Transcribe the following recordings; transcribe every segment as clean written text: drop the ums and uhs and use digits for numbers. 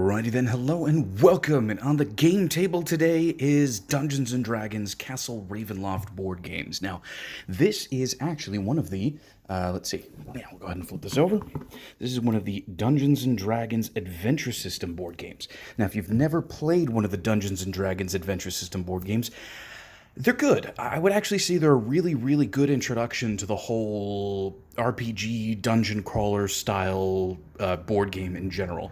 Alrighty then, hello and welcome. And on the game table today is Dungeons & Dragons Castle Ravenloft board games. Now, this is actually one of the, let's see, yeah, we'll go ahead and flip this over. This is one of the Dungeons & Dragons Adventure System board games. Now, if you've never played one of the Dungeons & Dragons Adventure System board games, they're good. I would actually say they're a really, really good introduction to the whole RPG, dungeon crawler style board game in general.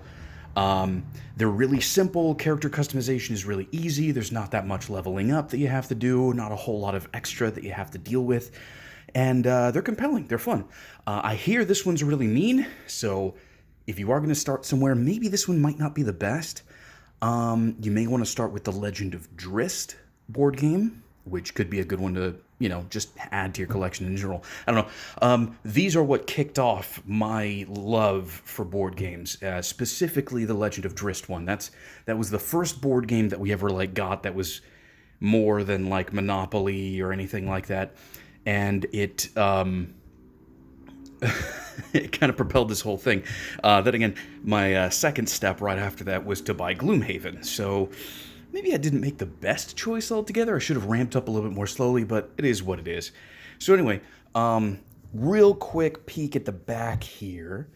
They're really simple. Character customization is really easy. There's not that much leveling up that you have to do, not a whole lot of extra that you have to deal with. And they're compelling. They're fun. I hear this one's really mean, so if you are going to start somewhere, maybe this one might not be the best. You may want to start with the Legend of Drizzt board game, which could be a good one to, just add to your collection in general. I don't know. These are what kicked off my love for board games, specifically the Legend of Drizzt one. That was the first board game that we ever got that was more than Monopoly or anything like that, and it it kind of propelled this whole thing. Then again, my second step right after that was to buy Gloomhaven. So maybe I didn't make the best choice altogether. I should have ramped up a little bit more slowly, but it is what it is. So anyway, real quick peek at the back here.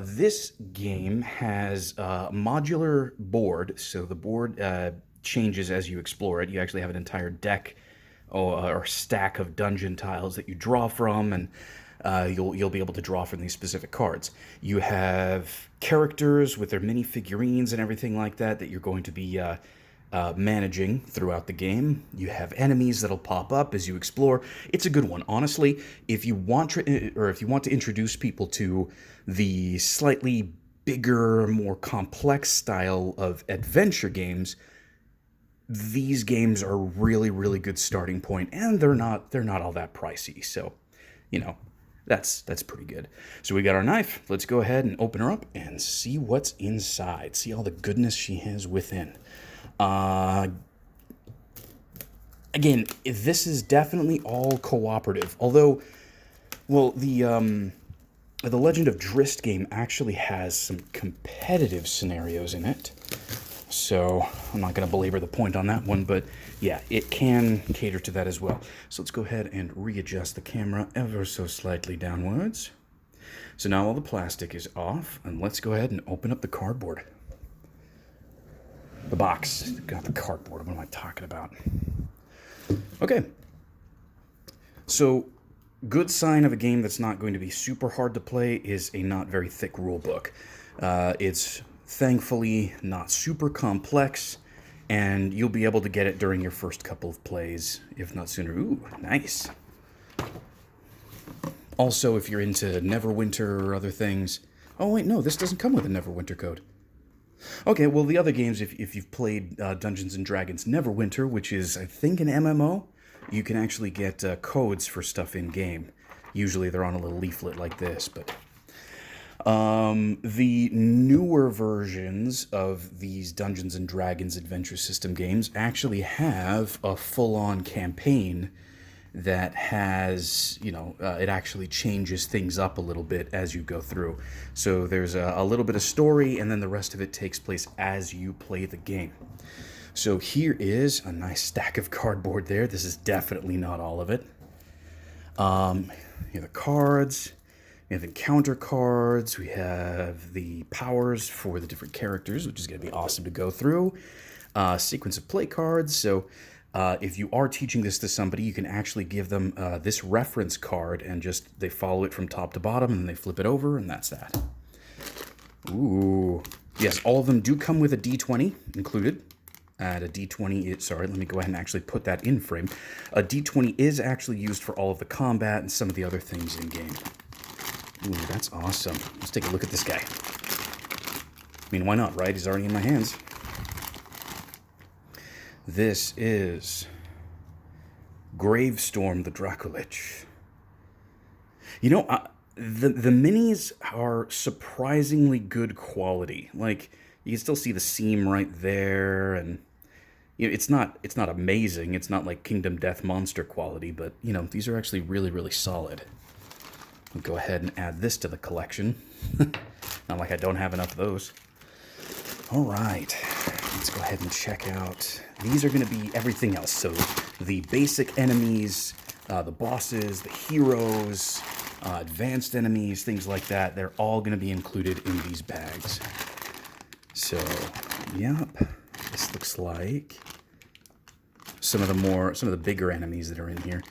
This game has a modular board, so the board changes as you explore it. You actually have an entire deck or stack of dungeon tiles that you draw from, and you'll be able to draw from these specific cards. You have characters with their mini figurines and everything like that you're going to be managing throughout the game. You have enemies that'll pop up as you explore. It's a good one, honestly. If you want to introduce people to the slightly bigger, more complex style of adventure games, these games are really, really good starting point, and they're not all that pricey. So, that's pretty good. So we got our knife. Let's go ahead and open her up and see what's inside. See all the goodness she has within. Again, this is definitely all cooperative. Although, well, the Legend of Drizzt game actually has some competitive scenarios in it. So I'm not going to belabor the point on that one, but yeah, it can cater to that as well. So let's go ahead and readjust the camera ever so slightly downwards. So now all the plastic is off, and let's go ahead and open up the cardboard. The box. Got the cardboard. What am I talking about? Okay. So, good sign of a game that's not going to be super hard to play is a not very thick rule book. It's thankfully not super complex, and you'll be able to get it during your first couple of plays, if not sooner. Ooh, nice. Also, if you're into Neverwinter or other things... Oh, wait, no, this doesn't come with a Neverwinter code. Okay, well, the other games, if you've played Dungeons & Dragons Neverwinter, which is, I think, an MMO, you can actually get codes for stuff in-game. Usually they're on a little leaflet like this, but... the newer versions of these Dungeons & Dragons Adventure System games actually have a full-on campaign that has, it actually changes things up a little bit as you go through. So there's a little bit of story, and then the rest of it takes place as you play the game. So here is a nice stack of cardboard there. This is definitely not all of it. Here are the cards. We have encounter cards. We have the powers for the different characters, which is going to be awesome to go through. Sequence of play cards. So if you are teaching this to somebody, you can actually give them this reference card, and just they follow it from top to bottom, and they flip it over, and that's that. Ooh. Yes, all of them do come with a D20 included. And a D20 is, sorry, let me go ahead and actually put that in frame. A D20 is actually used for all of the combat and some of the other things in game. Ooh, that's awesome. Let's take a look at this guy. I mean, why not, right? He's already in my hands. This is Gravestorm the Dracolich. The minis are surprisingly good quality. You can still see the seam right there, and it's not amazing. It's not like Kingdom Death Monster quality, but these are actually really, really solid. I'll go ahead and add this to the collection. Not like I don't have enough of those. All right, let's go ahead and check out. These are going to be everything else. So the basic enemies, the bosses, the heroes, advanced enemies, things like that. They're all going to be included in these bags. So, yep, this looks like some of the bigger enemies that are in here.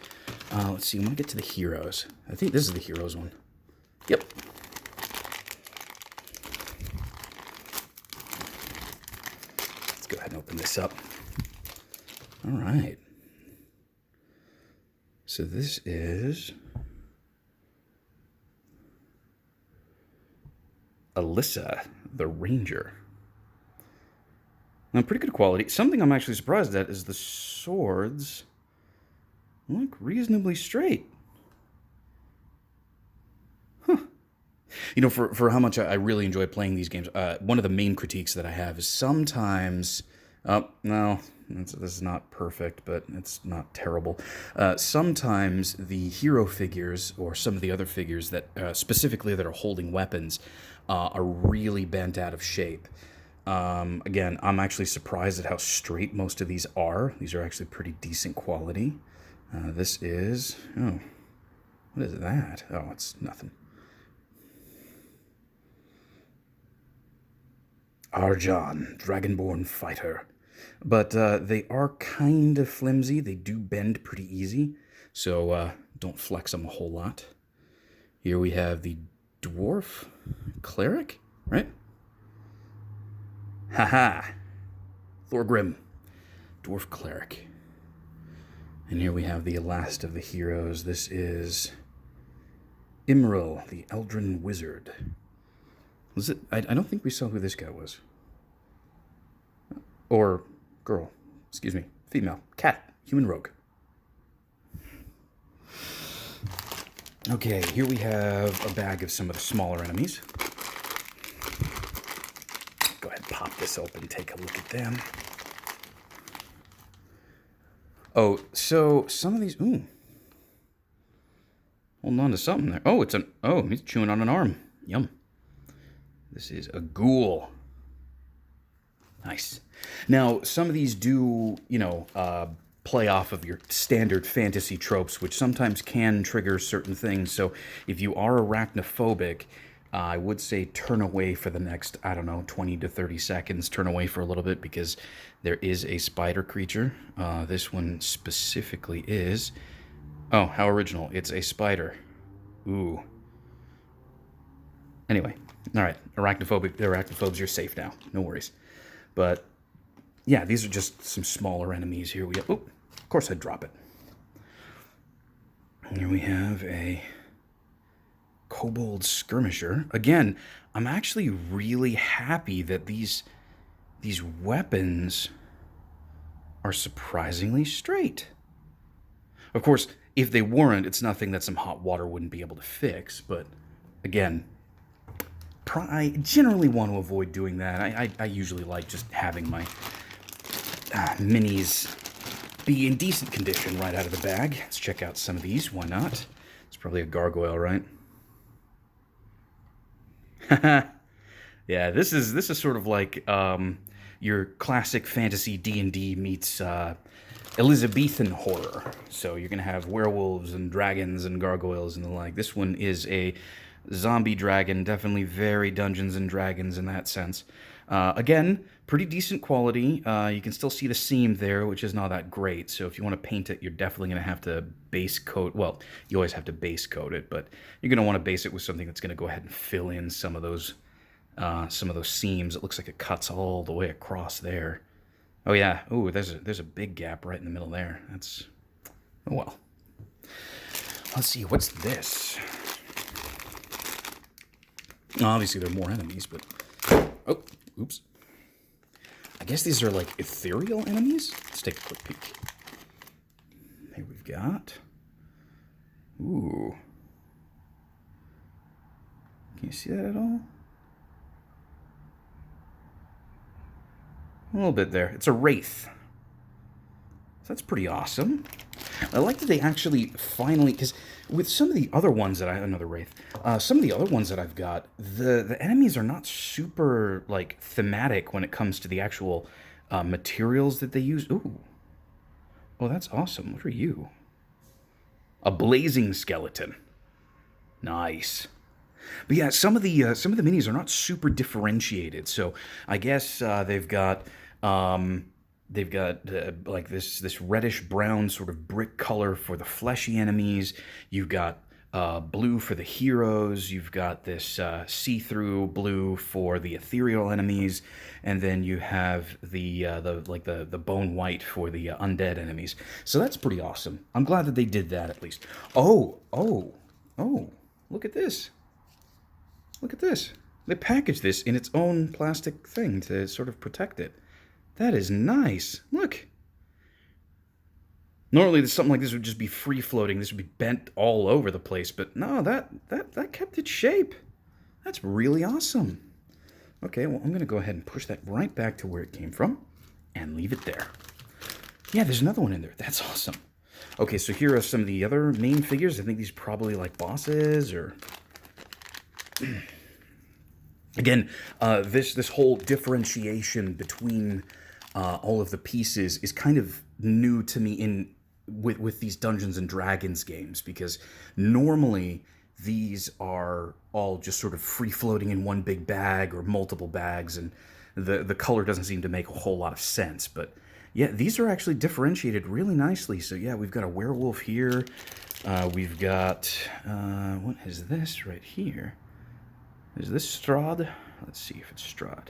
Let's see, when I get to the heroes, I think this is the heroes one. Yep. Let's go ahead and open this up. All right. So this is Alyssa, the Ranger. Now, pretty good quality. Something I'm actually surprised at is the swords look reasonably straight. Huh. You know, for how much I really enjoy playing these games, one of the main critiques that I have is sometimes... no, this is not perfect, but it's not terrible. Sometimes the hero figures, or some of the other figures that specifically that are holding weapons, are really bent out of shape. Again, I'm actually surprised at how straight most of these are. These are actually pretty decent quality. This is... oh, what is that? Oh, it's nothing. Arjan, Dragonborn Fighter. But they are kind of flimsy. They do bend pretty easy, so don't flex them a whole lot. Here we have the Dwarf Cleric, right? Haha! Thorgrim, Dwarf Cleric. And here we have the last of the heroes. This is Imril, the Eldrin Wizard. Was it? I don't think we saw who this guy was. Or girl. Excuse me. Female. Cat. Human rogue. Okay, here we have a bag of some of the smaller enemies. Go ahead and pop this open, take a look at them. Oh, so some of these... ooh. Holding on to something there. Oh, it's an... oh, he's chewing on an arm. Yum. This is a ghoul. Nice. Now, some of these do, you know, play off of your standard fantasy tropes, which sometimes can trigger certain things. So if you are arachnophobic, I would say turn away for the next, I don't know, 20 to 30 seconds. Turn away for a little bit because there is a spider creature. This one specifically is... oh, how original. It's a spider. Ooh. Anyway, all right. Arachnophobes, you're safe now. No worries. But, yeah, these are just some smaller enemies. Here we go. Oh, of course I'd drop it. Here we have a kobold skirmisher. Again, I'm actually really happy that these weapons are surprisingly straight. Of course, if they weren't, it's nothing that some hot water wouldn't be able to fix. But, again... I generally want to avoid doing that. I usually like just having my minis be in decent condition right out of the bag. Let's check out some of these. Why not? It's probably a gargoyle, right? Yeah, this is sort of like your classic fantasy D&D meets Elizabethan horror. So you're going to have werewolves and dragons and gargoyles and the like. This one is a zombie dragon, definitely very Dungeons and Dragons in that sense. Again, pretty decent quality. You can still see the seam there, which is not that great. So if you want to paint it, you're definitely going to have to base coat. Well, you always have to base coat it, but you're going to want to base it with something that's going to go ahead and fill in some of those seams. It looks like it cuts all the way across there. Oh yeah. Oh, there's a big gap right in the middle there. That's... oh well. Let's see. What's this? Obviously, there are more enemies, but... oh, oops. I guess these are, like, ethereal enemies? Let's take a quick peek. Here we've got... ooh. Can you see that at all? A little bit there. It's a wraith. So that's pretty awesome. I like that they actually finally... because with some of the other ones that another wraith, some of the other ones that I've got, the enemies are not super like thematic when it comes to the actual materials that they use. Ooh, oh, that's awesome. What are you? A blazing skeleton. Nice. But yeah, some of the minis are not super differentiated. So I guess they've got like this reddish brown sort of brick color for the fleshy enemies. You've got blue for the heroes. You've got this see-through blue for the ethereal enemies, and then you have the bone white for the undead enemies. So that's pretty awesome. I'm glad that they did that at least. Oh! Look at this. Look at this. They packaged this in its own plastic thing to sort of protect it. That is nice. Look. Normally, something like this would just be free-floating. This would be bent all over the place. But no, that kept its shape. That's really awesome. Okay, well, I'm going to go ahead and push that right back to where it came from and leave it there. Yeah, there's another one in there. That's awesome. Okay, so here are some of the other main figures. I think these are probably like bosses or... Again, this whole differentiation between all of the pieces is kind of new to me with these Dungeons and Dragons games, because normally these are all just sort of free floating in one big bag or multiple bags, and the color doesn't seem to make a whole lot of sense. But yeah, these are actually differentiated really nicely. So yeah, we've got a werewolf here. We've got what is this right here? Is this Strahd? Let's see if it's Strahd.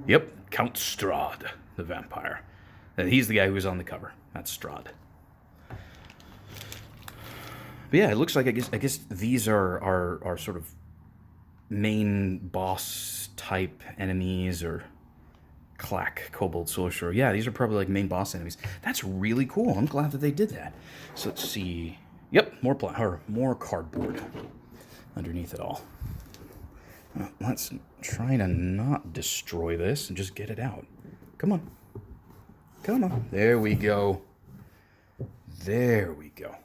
Yep, Count Strahd, the vampire. And he's the guy who was on the cover. That's Strahd. But yeah, it looks like I guess these are sort of main boss type enemies, or Clack, Kobold Sorcerer. Yeah, these are probably like main boss enemies. That's really cool. I'm glad that they did that. So let's see. Yep, more cardboard underneath it all. Let's try to not destroy this and just get it out. Come on. Come on. There we go. There we go.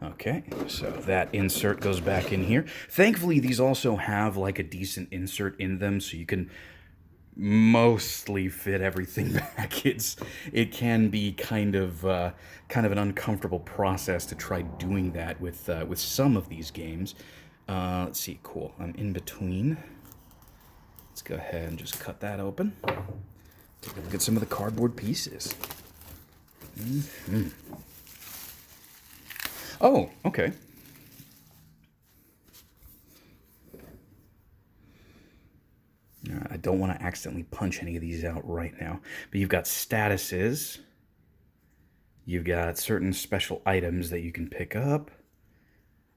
Okay, so that insert goes back in here. Thankfully, these also have like a decent insert in them, so you can mostly fit everything back. It can be kind of an uncomfortable process to try doing that with some of these games. Let's see, cool. I'm in between. Let's go ahead and just cut that open. Take a look at some of the cardboard pieces. Mm-hmm. Oh, okay. I don't want to accidentally punch any of these out right now. But you've got statuses. You've got certain special items that you can pick up.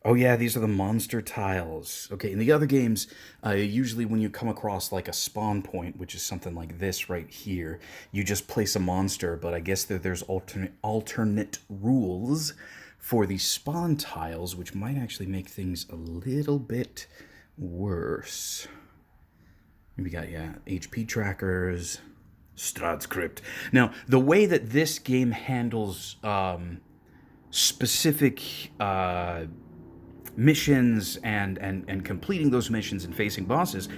Oh yeah, these are the monster tiles. Okay, in the other games, usually when you come across like a spawn point, which is something like this right here, you just place a monster, but I guess there's alternate rules for the spawn tiles, which might actually make things a little bit worse. We got, yeah, HP trackers, Strahd's Crypt. Now, the way that this game handles specific missions and completing those missions and facing bosses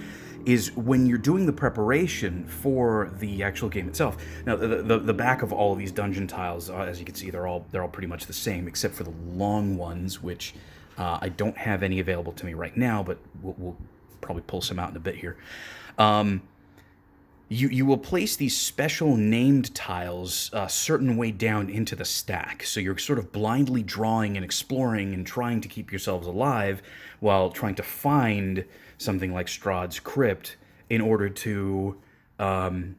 is when you're doing the preparation for the actual game itself. Now, the back of all of these dungeon tiles, as you can see, they're all pretty much the same, except for the long ones, which I don't have any available to me right now, but we'll probably pull some out in a bit here. You will place these special named tiles a certain way down into the stack. So you're sort of blindly drawing and exploring and trying to keep yourselves alive while trying to find something like Strahd's Crypt in order to advance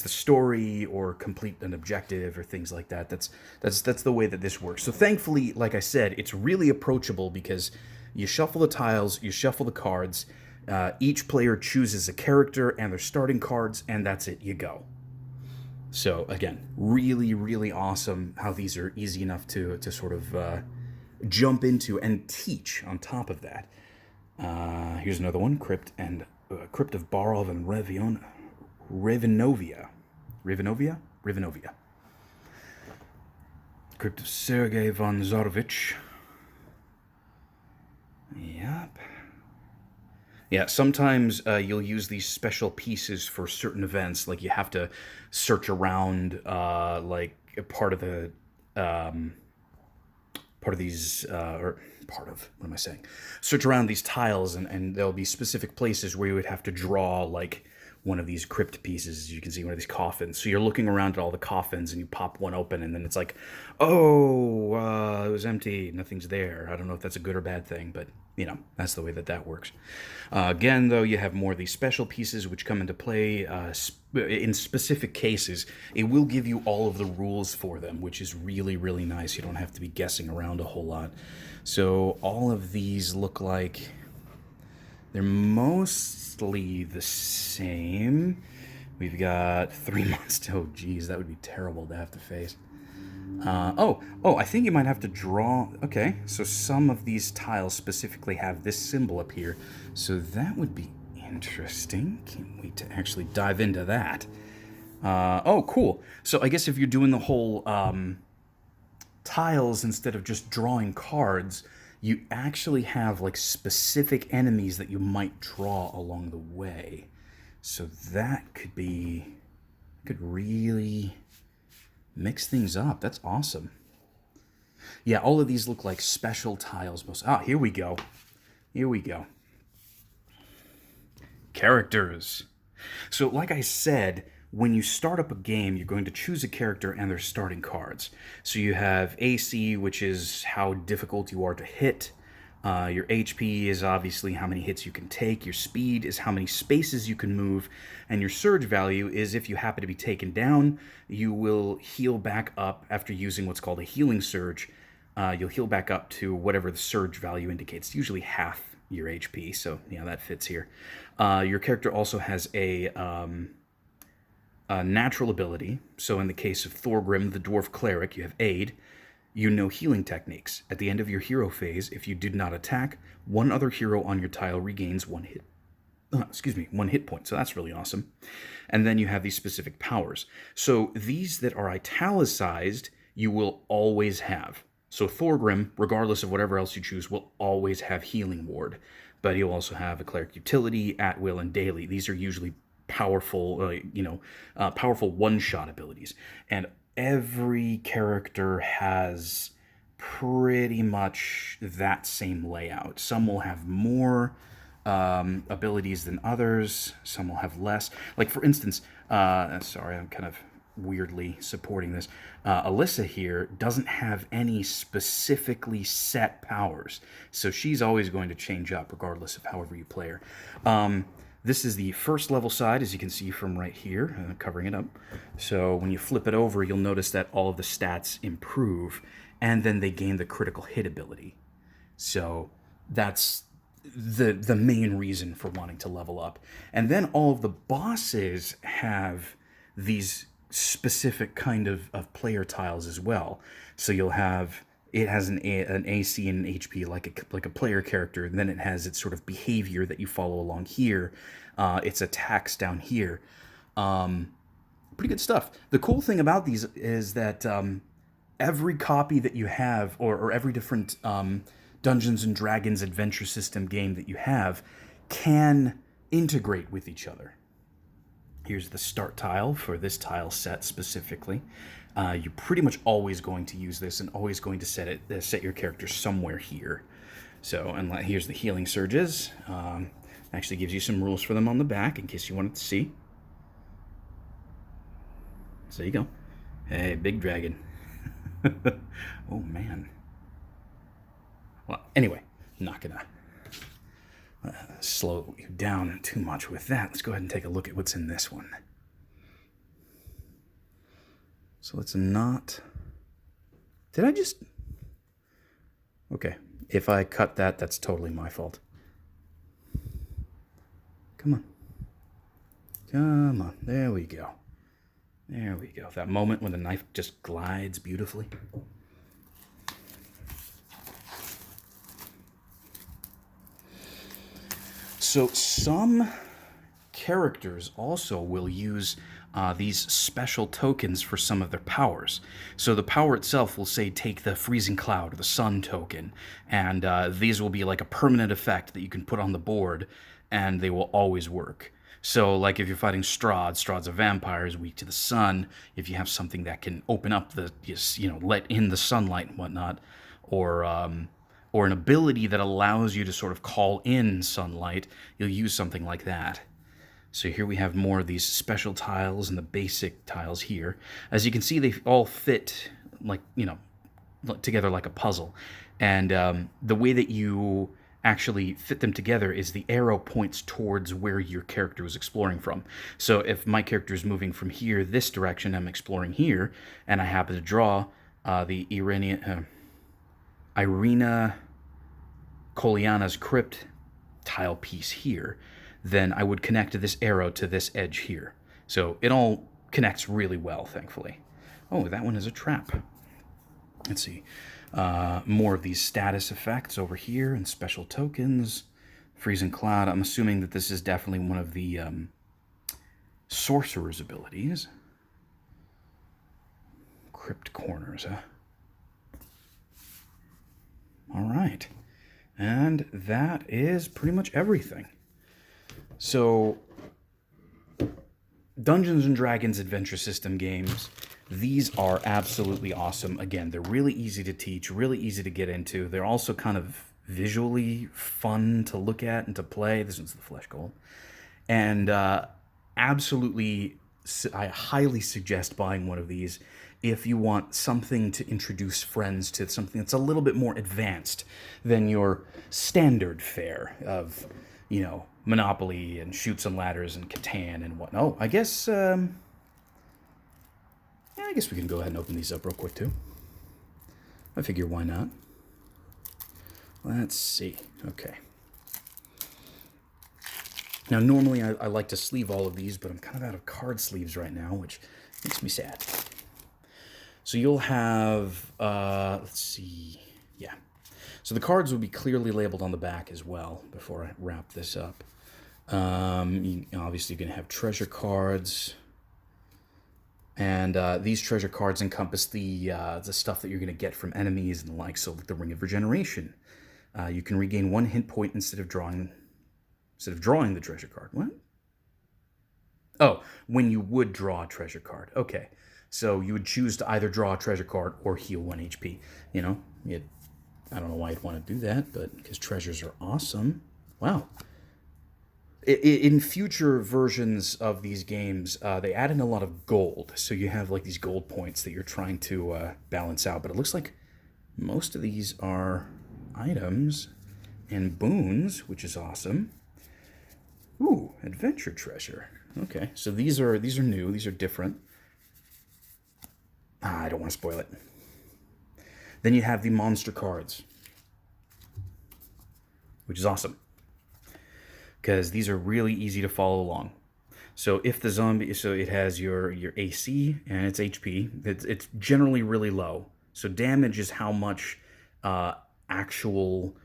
the story or complete an objective or things like that. That's the way that this works. So thankfully, like I said, it's really approachable because you shuffle the tiles, you shuffle the cards. Each player chooses a character and their starting cards, and that's it, you go. So, again, really, really awesome how these are easy enough to sort of jump into and teach on top of that. Here's another one, Crypt of Barov and Ravenovia. Ravenovia? Crypt of Sergei von Zarovich. Yep. Yeah, sometimes you'll use these special pieces for certain events. Like you have to search around, like a part of the part of these or part of what am I saying? Search around these tiles, and there'll be specific places where you would have to draw like one of these crypt pieces. As you can see, one of these coffins. So you're looking around at all the coffins, and you pop one open, and then it's like, oh, it was empty. Nothing's there. I don't know if that's a good or bad thing, but you know, that's the way that works. Again, though, you have more of these special pieces which come into play in specific cases. It will give you all of the rules for them, which is really, really nice. You don't have to be guessing around a whole lot. So all of these look like they're mostly the same. We've got 3 months to... Oh, geez, that would be terrible to have to face. I think you might have to draw... Okay, so some of these tiles specifically have this symbol up here. So that would be interesting. Can't wait to actually dive into that. Oh, cool. So I guess if you're doing the whole tiles instead of just drawing cards, you actually have like specific enemies that you might draw along the way. So that could really mix things up. That's awesome. Yeah, all of these look like special tiles. Here we go. Here we go. Characters. So like I said, when you start up a game, you're going to choose a character and their starting cards. So you have AC, which is how difficult you are to hit. Your HP is obviously how many hits you can take. Your speed is how many spaces you can move. And your surge value is if you happen to be taken down, you will heal back up after using what's called a healing surge. You'll heal back up to whatever the surge value indicates. It's usually half your HP, so yeah, that fits here. Your character also has a natural ability. So in the case of Thorgrim, the Dwarf Cleric, you have Aid. You know healing techniques. At the end of your hero phase, if you did not attack, one other hero on your tile regains one hit point. So that's really awesome. And then you have these specific powers. So these that are italicized, you will always have. So Thorgrim, regardless of whatever else you choose, will always have Healing Ward. But he'll also have a Cleric Utility, At Will, and Daily. These are usually powerful, powerful one-shot abilities. And every character has pretty much that same layout. Some will have more abilities than others. Some will have less. Like, for instance, sorry, I'm kind of weirdly supporting this. Alyssa here doesn't have any specifically set powers. So she's always going to change up regardless of however you play her. This is the first level side, as you can see from right here, covering it up. So when you flip it over, you'll notice that all of the stats improve, and then they gain the critical hit ability. So that's the main reason for wanting to level up. And then all of the bosses have these specific kind of player tiles as well. So you'll have... It has an AC and an HP like a player character, and then it has its sort of behavior that you follow along here. Its attacks down here. Pretty good stuff. The cool thing about these is that every copy that you have, or every different Dungeons and Dragons adventure system game that you have, can integrate with each other. Here's the start tile for this tile set specifically. You're pretty much always going to use this and always going to set your character somewhere here. So, and here's the healing surges. Actually gives you some rules for them on the back in case you wanted to see. So there you go. Hey, big dragon. Oh, man. Well, anyway, not gonna slow you down too much with that. Let's go ahead and take a look at what's in this one. So let's not... Did I just... Okay. If I cut that, that's totally my fault. Come on. Come on. There we go. There we go. That moment when the knife just glides beautifully. So some characters also will use these special tokens for some of their powers. So the power itself will say take the freezing cloud or the sun token, and these will be like a permanent effect that you can put on the board, and they will always work. So, like if you're fighting Strahd's a vampire, is weak to the sun. If you have something that can open up the, let in the sunlight and whatnot, or an ability that allows you to sort of call in sunlight, you'll use something like that. So here we have more of these special tiles and the basic tiles here. As you can see, they all fit like, together like a puzzle. And the way that you actually fit them together is the arrow points towards where your character was exploring from. So if my character is moving from here this direction, I'm exploring here, and I happen to draw the Irina Koliana's crypt tile piece here, then I would connect this arrow to this edge here. So it all connects really well, thankfully. Oh, that one is a trap. Let's see. More of these status effects over here and special tokens. Freezing Cloud. I'm assuming that this is definitely one of the sorcerer's abilities. Crypt corners, huh? All right. And that is pretty much everything. So, Dungeons & Dragons Adventure System games, these are absolutely awesome. Again, they're really easy to teach, really easy to get into. They're also kind of visually fun to look at and to play. This one's the Flesh Gold. And absolutely, I highly suggest buying one of these if you want something to introduce friends to, something that's a little bit more advanced than your standard fare of, Monopoly and Chutes and Ladders and Catan and whatnot. Oh, I guess we can go ahead and open these up real quick too. I figure why not. Let's see. Okay. Now normally I like to sleeve all of these, but I'm kind of out of card sleeves right now, which makes me sad. So you'll have, let's see, yeah. So the cards will be clearly labeled on the back as well before I wrap this up. Obviously you're going to have treasure cards. And these treasure cards encompass the stuff that you're going to get from enemies and the like, so like the Ring of Regeneration. You can regain 1 hit point instead of drawing the treasure card. What? Oh, when you would draw a treasure card. Okay. So you would choose to either draw a treasure card or heal 1 HP. I don't know why you'd want to do that, but because treasures are awesome. Wow. In future versions of these games, they add in a lot of gold. So you have like these gold points that you're trying to balance out. But it looks like most of these are items and boons, which is awesome. Ooh, adventure treasure. Okay, so these are new. These are different. I don't want to spoil it. Then you have the monster cards, which is awesome, because these are really easy to follow along. So if the zombie, so it has your AC and its HP. It's generally really low. So damage is how much actual,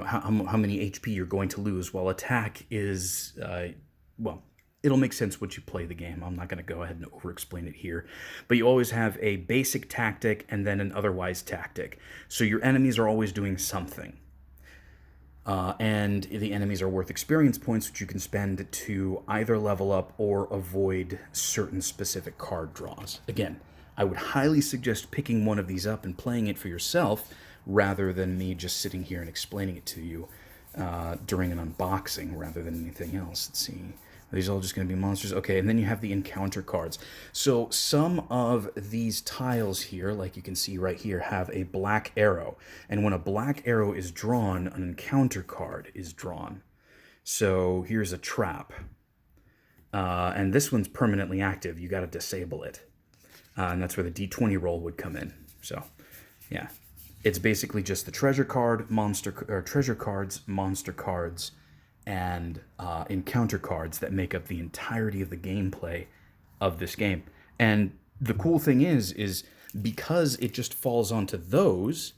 how many HP you're going to lose, while attack is, it'll make sense once you play the game. I'm not going to go ahead and over-explain it here. But you always have a basic tactic and then an otherwise tactic. So your enemies are always doing something. And the enemies are worth experience points, which you can spend to either level up or avoid certain specific card draws. Again, I would highly suggest picking one of these up and playing it for yourself rather than me just sitting here and explaining it to you during an unboxing rather than anything else. Let's see. Are these all just going to be monsters? Okay, and then you have the encounter cards. So some of these tiles here, like you can see right here, have a black arrow. And when a black arrow is drawn, an encounter card is drawn. So here's a trap. And this one's permanently active. You got to disable it. And that's where the D20 roll would come in. So, yeah. It's basically just the treasure cards, monster cards, and encounter cards that make up the entirety of the gameplay of this game. And the cool thing is because it just falls onto those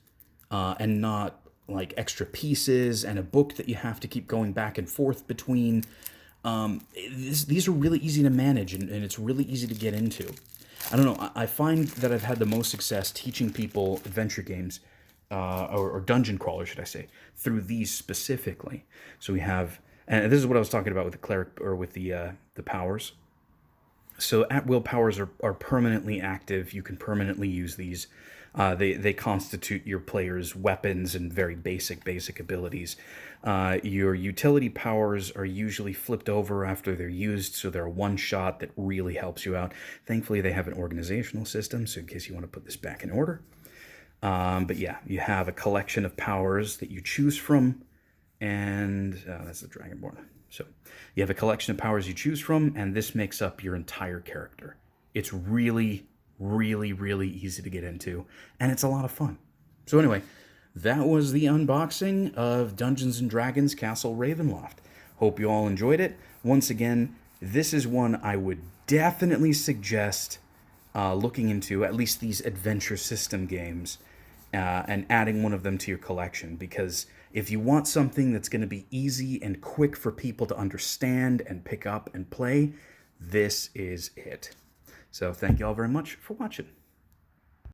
and not like extra pieces and a book that you have to keep going back and forth between, These are really easy to manage, and it's really easy to get into. I don't know. I find that I've had the most success teaching people adventure games, or dungeon crawlers, should I say, through these specifically. So we have, and this is what I was talking about with the cleric or with the powers. So at will powers are permanently active. You can permanently use these. They constitute your player's weapons and very basic abilities. Your utility powers are usually flipped over after they're used, so they're a one shot that really helps you out. Thankfully, they have an organizational system, so in case you want to put this back in order. But yeah, you have a collection of powers that you choose from, and that's the Dragonborn. So you have a collection of powers you choose from, and this makes up your entire character. It's really, really easy to get into, and it's a lot of fun. So anyway, that was the unboxing of Dungeons & Dragons Castle Ravenloft. Hope you all enjoyed it. Once again, this is one I would definitely suggest looking into, at least these adventure system games, and adding one of them to your collection, because if you want something that's going to be easy and quick for people to understand and pick up and play, this is it. So thank you all very much for watching.